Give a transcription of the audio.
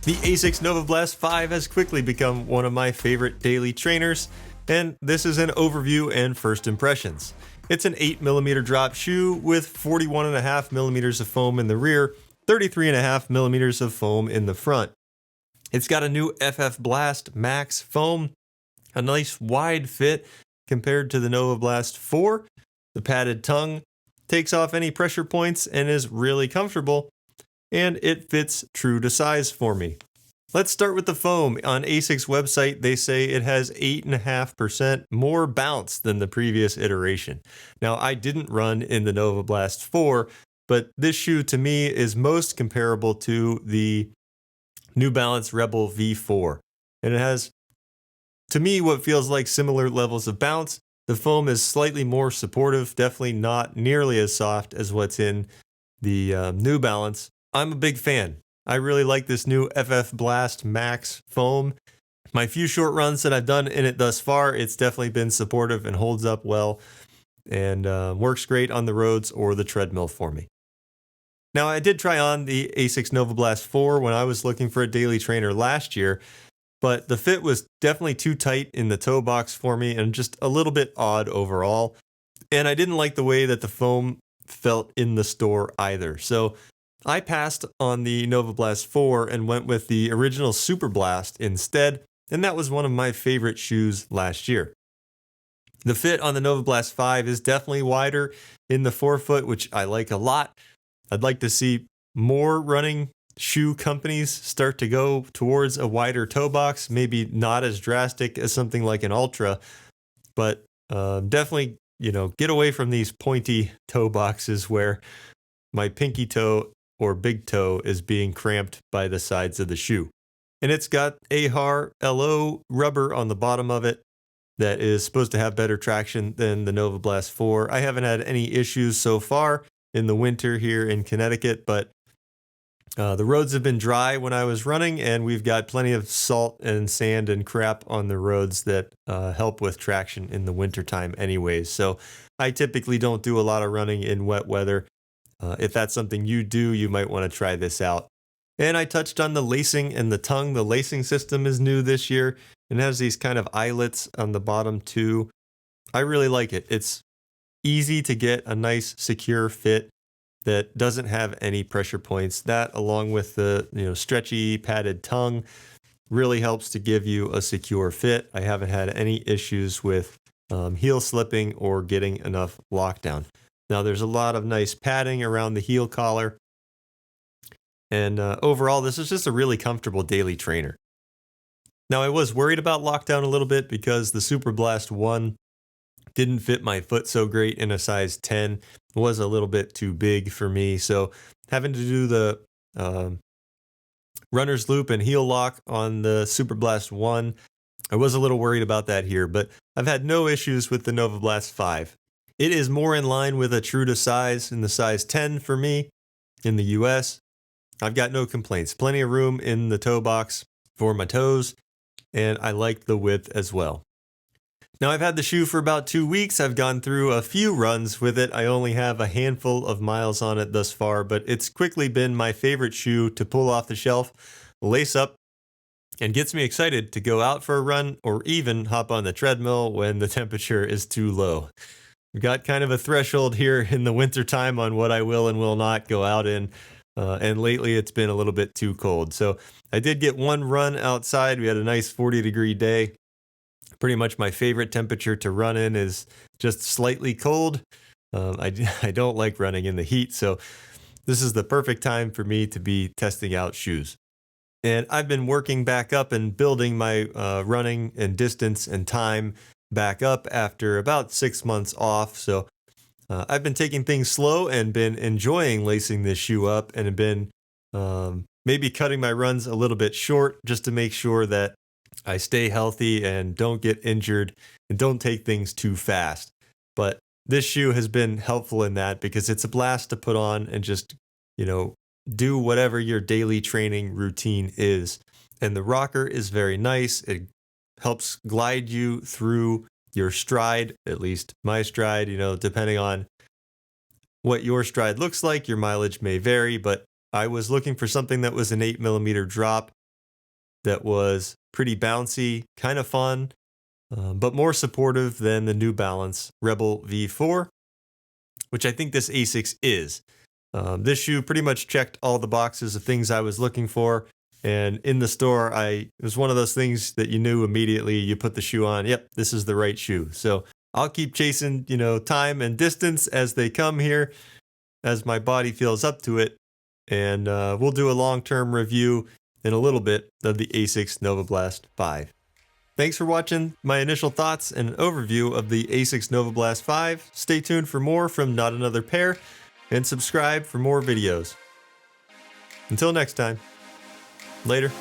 The Asics NovaBlast 5 has quickly become one of my favorite daily trainers, and this is an overview and first impressions. It's an 8mm drop shoe with 41.5mm of foam in the rear, 33.5mm of foam in the front. It's got a new FF Blast Max foam, a nice wide fit compared to the NovaBlast 4. The padded tongue takes off any pressure points and is really comfortable, and it fits true to size for me. Let's start with the foam. On Asics website, they say it has 8.5% more bounce than the previous iteration. Now, I didn't run in the NovaBlast 4, but this shoe to me is most comparable to the New Balance Rebel V4. And it has, to me, what feels like similar levels of bounce. The foam is slightly more supportive, definitely not nearly as soft as what's in the New Balance. I'm a big fan. I really like this new FF Blast Max foam. My few short runs that I've done in it thus far, it's definitely been supportive and holds up well and works great on the roads or the treadmill for me. Now, I did try on the Asics NovaBlast 4 when I was looking for a daily trainer last year, but the fit was definitely too tight in the toe box for me and just a little bit odd overall. And I didn't like the way that the foam felt in the store either. So I passed on the NovaBlast 4 and went with the original Super Blast instead, and that was one of my favorite shoes last year. The fit on the NovaBlast 5 is definitely wider in the forefoot, which I like a lot. I'd like to see more running shoe companies start to go towards a wider toe box, maybe not as drastic as something like an Ultra, but definitely, get away from these pointy toe boxes where my pinky toe or big toe is being cramped by the sides of the shoe. And it's got AHAR LO rubber on the bottom of it that is supposed to have better traction than the NovaBlast 4. I haven't had any issues so far in the winter here in Connecticut, but the roads have been dry when I was running, and we've got plenty of salt and sand and crap on the roads that help with traction in the wintertime anyways. So I typically don't do a lot of running in wet weather. If that's something you do, you might want to try this out. And I touched on the lacing and the tongue. The lacing system is new this year and has these kind of eyelets on the bottom too. I really like it. It's easy to get a nice secure fit that doesn't have any pressure points. That, along with the stretchy padded tongue, really helps to give you a secure fit. I haven't had any issues with heel slipping or getting enough lockdown. Now, there's a lot of nice padding around the heel collar. And overall, this is just a really comfortable daily trainer. Now, I was worried about lockdown a little bit because the Super Blast 1 didn't fit my foot so great in a size 10. It was a little bit too big for me. So having to do the runner's loop and heel lock on the Super Blast 1, I was a little worried about that here. But I've had no issues with the NovaBlast 5. It is more in line with a true to size in the size 10 for me in the US. I've got no complaints. Plenty of room in the toe box for my toes, and I like the width as well. Now, I've had the shoe for about 2 weeks. I've gone through a few runs with it. I only have a handful of miles on it thus far, but it's quickly been my favorite shoe to pull off the shelf, lace up, and gets me excited to go out for a run or even hop on the treadmill when the temperature is too low. We've got kind of a threshold here in the wintertime on what I will and will not go out in. And lately it's been a little bit too cold. So I did get one run outside. We had a nice 40-degree day. Pretty much my favorite temperature to run in is just slightly cold. I don't like running in the heat. So this is the perfect time for me to be testing out shoes. And I've been working back up and building my running and distance and time back up after about 6 months off. So I've been taking things slow and been enjoying lacing this shoe up and have been maybe cutting my runs a little bit short just to make sure that I stay healthy and don't get injured and don't take things too fast. But this shoe has been helpful in that because it's a blast to put on and just, do whatever your daily training routine is. And the rocker is very nice. It helps glide you through your stride, at least my stride, depending on what your stride looks like. Your mileage may vary, but I was looking for something that was an 8mm drop that was pretty bouncy, kind of fun, but more supportive than the New Balance Rebel V4, which I think this Asics is. This shoe pretty much checked all the boxes of things I was looking for. And in the store, it was one of those things that you knew immediately. You put the shoe on, yep, this is the right shoe. So I'll keep chasing, time and distance as they come here, as my body feels up to it. And we'll do a long-term review in a little bit of the Asics NovaBlast 5. Thanks for watching my initial thoughts and overview of the Asics NovaBlast 5. Stay tuned for more from Not Another Pair, and subscribe for more videos. Until next time, later.